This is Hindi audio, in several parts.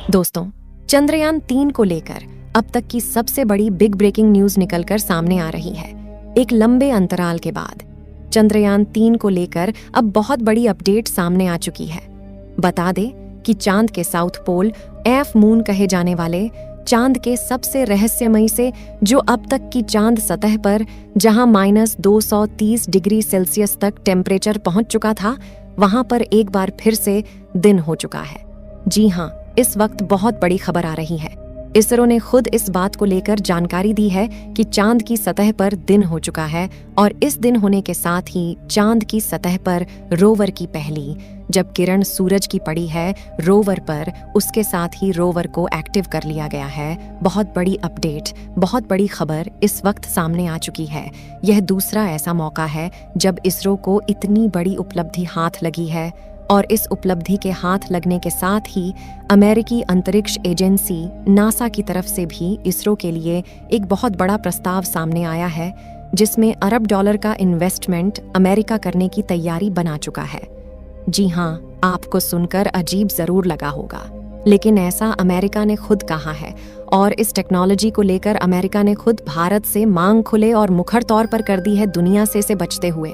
दोस्तों, चंद्रयान 3 को लेकर अब तक की सबसे बड़ी बिग ब्रेकिंग न्यूज निकलकर सामने आ रही है। एक लंबे अंतराल के बाद चंद्रयान 3 को लेकर अब बहुत बड़ी अपडेट सामने आ चुकी है। बता दे कि चांद के साउथ पोल एफ मून कहे जाने वाले चांद के सबसे रहस्यमयी से जो अब तक की चांद सतह पर जहां -230 डिग्री सेल्सियस तक टेम्परेचर पहुंच चुका था, वहां पर एक बार फिर से दिन हो चुका है। जी हां, इस वक्त बहुत बड़ी खबर आ रही है। इसरो ने खुद इस बात को लेकर जानकारी दी है कि चांद की सतह पर दिन हो चुका है और इस दिन होने के साथ ही चांद की सतह पर रोवर की पहली जब किरण सूरज की पड़ी है रोवर पर, उसके साथ ही रोवर को एक्टिव कर लिया गया है। बहुत बड़ी अपडेट, बहुत बड़ी खबर इस वक्त सामने आ चुकी है। यह दूसरा ऐसा मौका है जब इसरो को इतनी बड़ी उपलब्धि हाथ लगी है और इस उपलब्धि के हाथ लगने के साथ ही अमेरिकी अंतरिक्ष एजेंसी नासा की तरफ से भी इसरो के लिए एक बहुत बड़ा प्रस्ताव सामने आया है, जिसमें अरब डॉलर का इन्वेस्टमेंट अमेरिका करने की तैयारी बना चुका है। जी हां, आपको सुनकर अजीब जरूर लगा होगा, लेकिन ऐसा अमेरिका ने खुद कहा है और इस टेक्नोलॉजी को लेकर अमेरिका ने खुद भारत से मांग खुले और मुखर तौर पर कर दी है दुनिया से इसे बचते हुए।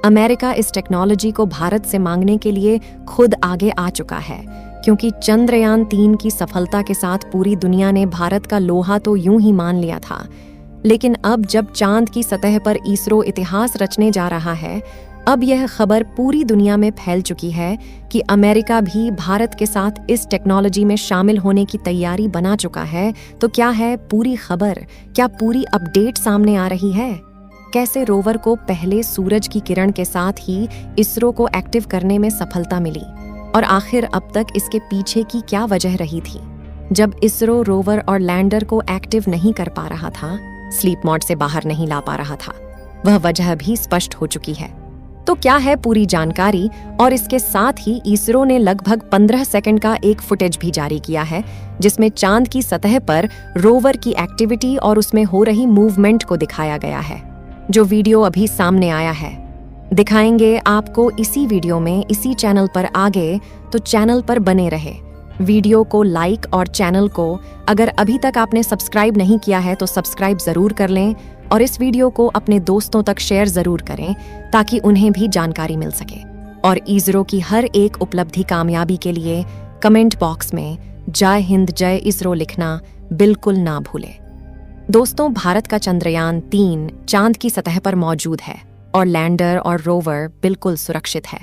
अमेरिका इस टेक्नोलॉजी को भारत से मांगने के लिए खुद आगे आ चुका है, क्योंकि चंद्रयान 3 की सफलता के साथ पूरी दुनिया ने भारत का लोहा तो यूं ही मान लिया था। लेकिन अब जब चांद की सतह पर इसरो इतिहास रचने जा रहा है, अब यह खबर पूरी दुनिया में फैल चुकी है कि अमेरिका भी भारत के साथ इस टेक्नोलॉजी में शामिल होने की तैयारी बना चुका है। तो क्या है पूरी खबर, क्या पूरी अपडेट सामने आ रही है? कैसे रोवर को पहले सूरज की किरण के साथ ही इसरो को एक्टिव करने में सफलता मिली और आखिर अब तक इसके पीछे की क्या वजह रही थी? जब इसरो रोवर और लैंडर को एक्टिव नहीं कर पा रहा था, स्लीप मोड से बाहर नहीं ला पा रहा था, वह वजह भी स्पष्ट हो चुकी है। तो क्या है पूरी जानकारी? और इसके साथ ही इसरो ने लगभग 15 सेकंड का एक फुटेज भी जारी किया है, जिसमें चांद की सतह पर रोवर की एक्टिविटी और उसमें हो रही मूवमेंट को दिखाया गया है। जो वीडियो अभी सामने आया है दिखाएंगे आपको इसी वीडियो में, इसी चैनल पर आगे, तो चैनल पर बने रहे। वीडियो को लाइक और चैनल को अगर अभी तक आपने सब्सक्राइब नहीं किया है तो सब्सक्राइब जरूर कर लें और इस वीडियो को अपने दोस्तों तक शेयर जरूर करें ताकि उन्हें भी जानकारी मिल सके। और इसरो की हर एक उपलब्धि कामयाबी के लिए कमेंट बॉक्स में जय हिंद जय इसरो लिखना बिल्कुल ना भूलें। दोस्तों, भारत का चंद्रयान 3 चांद की सतह पर मौजूद है और लैंडर और रोवर बिल्कुल सुरक्षित है।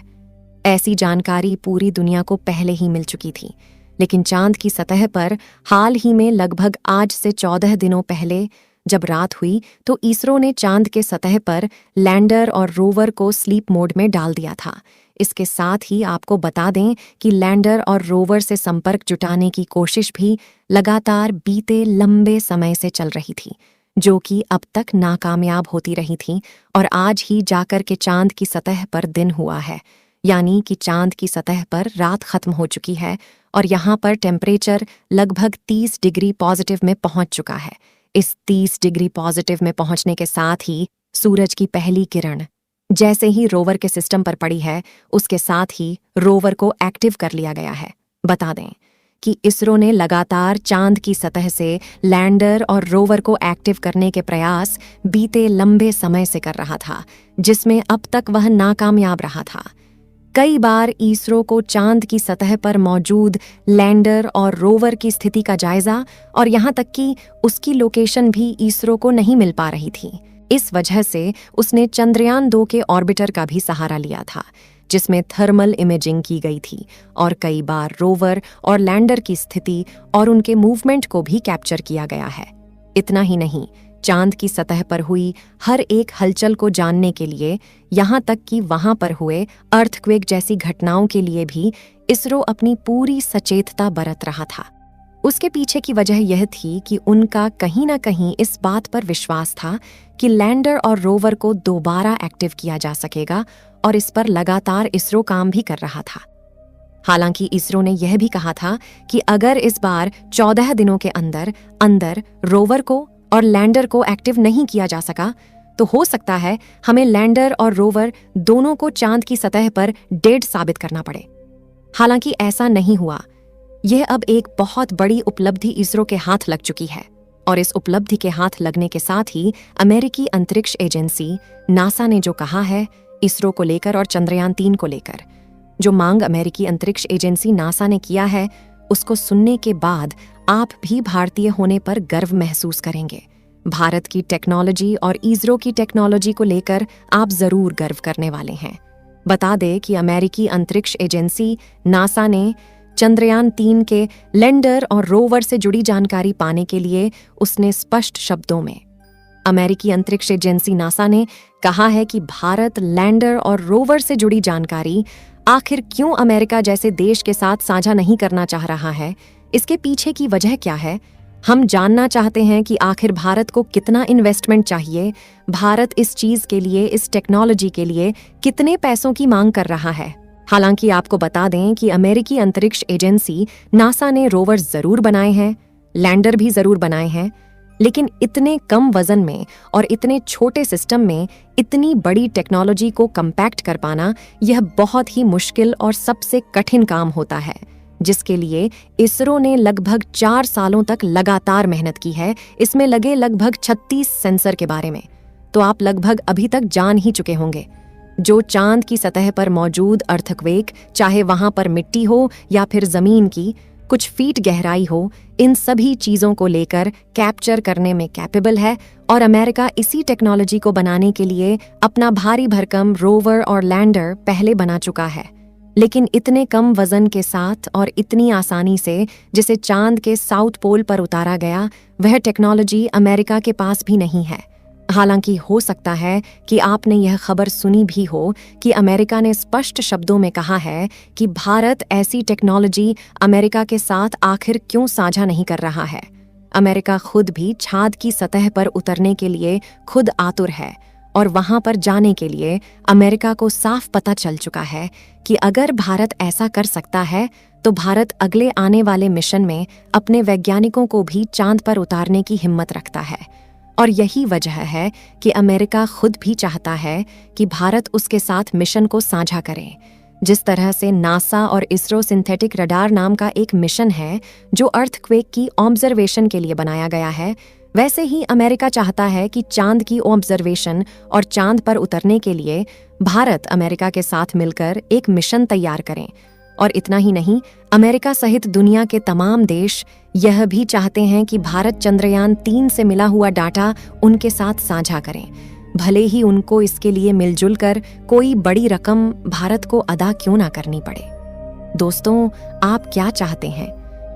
ऐसी जानकारी पूरी दुनिया को पहले ही मिल चुकी थी, लेकिन चांद की सतह पर हाल ही में लगभग आज से 14 दिनों पहले जब रात हुई तो इसरो ने चांद के सतह पर लैंडर और रोवर को स्लीप मोड में डाल दिया था। इसके साथ ही आपको बता दें कि लैंडर और रोवर से संपर्क जुटाने की कोशिश भी लगातार बीते लंबे समय से चल रही थी, जो कि अब तक नाकामयाब होती रही थी और आज ही जाकर के चांद की सतह पर दिन हुआ है। यानी कि चांद की सतह पर रात खत्म हो चुकी है और यहाँ पर टेम्परेचर लगभग 30 डिग्री पॉजिटिव में पहुंच चुका है। इस 30 डिग्री पॉजिटिव में पहुंचने के साथ ही सूरज की पहली किरण जैसे ही रोवर के सिस्टम पर पड़ी है, उसके साथ ही रोवर को एक्टिव कर लिया गया है। बता दें कि इसरो ने लगातार चांद की सतह से लैंडर और रोवर को एक्टिव करने के प्रयास बीते लंबे समय से कर रहा था, जिसमें अब तक वह नाकामयाब रहा था। कई बार इसरो को चांद की सतह पर मौजूद लैंडर और रोवर की स्थिति का जायजा और यहाँ तक कि उसकी लोकेशन भी इसरो को नहीं मिल पा रही थी। इस वजह से उसने चंद्रयान 2 के ऑर्बिटर का भी सहारा लिया था, जिसमें थर्मल इमेजिंग की गई थी और कई बार रोवर और लैंडर की स्थिति और उनके मूवमेंट को भी कैप्चर किया गया है। इतना ही नहीं, चांद की सतह पर हुई हर एक हलचल को जानने के लिए, यहाँ तक कि वहां पर हुए अर्थक्वेक जैसी घटनाओं के लिए भी इसरो अपनी पूरी सचेतता बरत रहा था। उसके पीछे की वजह यह थी कि उनका कहीं ना कहीं इस बात पर विश्वास था कि लैंडर और रोवर को दोबारा एक्टिव किया जा सकेगा और इस पर लगातार इसरो काम भी कर रहा था। हालांकि इसरो ने यह भी कहा था कि अगर इस बार 14 दिनों के अंदर रोवर को और लैंडर को एक्टिव नहीं किया जा सका तो हो सकता है हमें लैंडर और रोवर दोनों को चांद की सतह पर डेड साबित करना पड़े। हालांकि ऐसा नहीं हुआ। यह अब एक बहुत बड़ी उपलब्धि इसरो के हाथ लग चुकी है, और इस उपलब्धि के हाथ लगने के साथ ही अमेरिकी अंतरिक्ष एजेंसी नासा ने जो कहा है इसरो को लेकर और चंद्रयान 3 को लेकर, जो मांग अमेरिकी अंतरिक्ष एजेंसी नासा ने किया है, उसको सुनने के बाद आप भी भारतीय होने पर गर्व महसूस करेंगे। भारत की टेक्नोलॉजी और इसरो की टेक्नोलॉजी को लेकर आप जरूर गर्व करने वाले हैं। बता दें कि अमेरिकी अंतरिक्ष एजेंसी नासा ने चंद्रयान 3 के लैंडर और रोवर से जुड़ी जानकारी पाने के लिए उसने स्पष्ट शब्दों में अमेरिकी अंतरिक्ष एजेंसी नासा ने कहा है कि भारत लैंडर और रोवर से जुड़ी जानकारी आखिर क्यों अमेरिका जैसे देश के साथ साझा नहीं करना चाह रहा है, इसके पीछे की वजह क्या है। हम जानना चाहते हैं कि आखिर भारत को कितना इन्वेस्टमेंट चाहिए, भारत इस चीज के लिए, इस टेक्नोलॉजी के लिए कितने पैसों की मांग कर रहा है। हालांकि आपको बता दें कि अमेरिकी अंतरिक्ष एजेंसी नासा ने रोवर जरूर बनाए हैं, लैंडर भी जरूर बनाए हैं, लेकिन इतने कम वजन में और इतने छोटे सिस्टम में इतनी बड़ी टेक्नोलॉजी को कंपैक्ट कर पाना यह बहुत ही मुश्किल और सबसे कठिन काम होता है, जिसके लिए इसरो ने लगभग 4 सालों तक लगातार मेहनत की है। इसमें लगे लगभग 36 सेंसर के बारे में तो आप लगभग अभी तक जान ही चुके होंगे। जो चांद की सतह पर मौजूद अर्थक्वेक, चाहे वहां पर मिट्टी हो या फिर जमीन की कुछ फीट गहराई हो, इन सभी चीजों को लेकर कैप्चर करने में कैपेबल है, और अमेरिका इसी टेक्नोलॉजी को बनाने के लिए अपना भारी भरकम रोवर और लैंडर पहले बना चुका है। लेकिन इतने कम वजन के साथ और इतनी आसानी से जिसे चांद के साउथ पोल पर उतारा गया, वह टेक्नोलॉजी अमेरिका के पास भी नहीं है। हालांकि हो सकता है कि आपने यह खबर सुनी भी हो कि अमेरिका ने स्पष्ट शब्दों में कहा है कि भारत ऐसी टेक्नोलॉजी अमेरिका के साथ आखिर क्यों साझा नहीं कर रहा है। अमेरिका खुद भी चांद की सतह पर उतरने के लिए खुद आतुर है, और वहां पर जाने के लिए अमेरिका को साफ पता चल चुका है कि अगर भारत ऐसा कर सकता है तो भारत अगले आने वाले मिशन में अपने वैज्ञानिकों को भी चांद पर उतारने की हिम्मत रखता है। और यही वजह है कि अमेरिका खुद भी चाहता है कि भारत उसके साथ मिशन को साझा करे। जिस तरह से नासा और इसरो सिंथेटिक रडार नाम का एक मिशन है जो अर्थक्वेक की ऑब्जर्वेशन के लिए बनाया गया है, वैसे ही अमेरिका चाहता है कि चांद की ऑब्जर्वेशन और चांद पर उतरने के लिए भारत अमेरिका के साथ मिलकर एक मिशन तैयार करें। और इतना ही नहीं, अमेरिका सहित दुनिया के तमाम देश यह भी चाहते हैं कि भारत चंद्रयान 3 से मिला हुआ डाटा उनके साथ साझा करें, भले ही उनको इसके लिए मिलजुल कर कोई बड़ी रकम भारत को अदा क्यों ना करनी पड़े। दोस्तों, आप क्या चाहते हैं?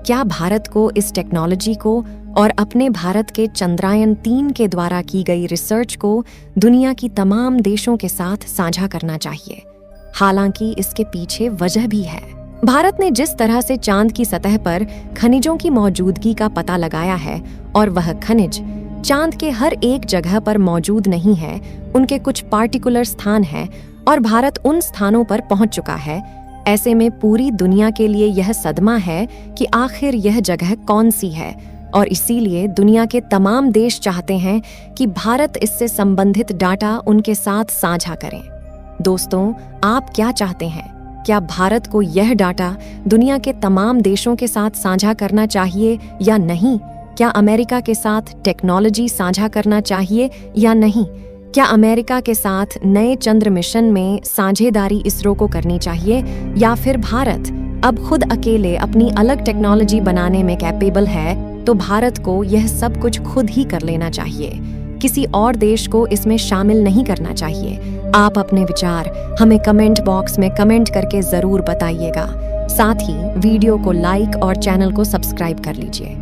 क्या भारत को इस टेक्नोलॉजी को और अपने भारत के चंद्रयान 3 के द्वारा की गई रिसर्च को दुनिया की तमाम देशों के साथ साझा करना चाहिए? हालांकि इसके पीछे वजह भी है। भारत ने जिस तरह से चांद की सतह पर खनिजों की मौजूदगी का पता लगाया है, और वह खनिज चांद के हर एक जगह पर मौजूद नहीं है, उनके कुछ पार्टिकुलर स्थान हैं और भारत उन स्थानों पर पहुंच चुका है। ऐसे में पूरी दुनिया के लिए यह सदमा है कि आखिर यह जगह कौन सी है, और इसीलिए दुनिया के तमाम देश चाहते हैं कि भारत इससे संबंधित डाटा उनके साथ साझा करें। दोस्तों, आप क्या चाहते हैं? क्या भारत को यह डाटा दुनिया के तमाम देशों के साथ साझा करना चाहिए या नहीं? क्या अमेरिका के साथ टेक्नोलॉजी साझा करना चाहिए या नहीं? क्या अमेरिका के साथ नए चंद्र मिशन में साझेदारी इसरो को करनी चाहिए, या फिर भारत अब खुद अकेले अपनी अलग टेक्नोलॉजी बनाने में कैपेबल है तो भारत को यह सब कुछ खुद ही कर लेना चाहिए, किसी और देश को इसमें शामिल नहीं करना चाहिए? आप अपने विचार हमें कमेंट बॉक्स में कमेंट करके जरूर बताइएगा। साथ ही वीडियो को लाइक और चैनल को सब्सक्राइब कर लीजिए।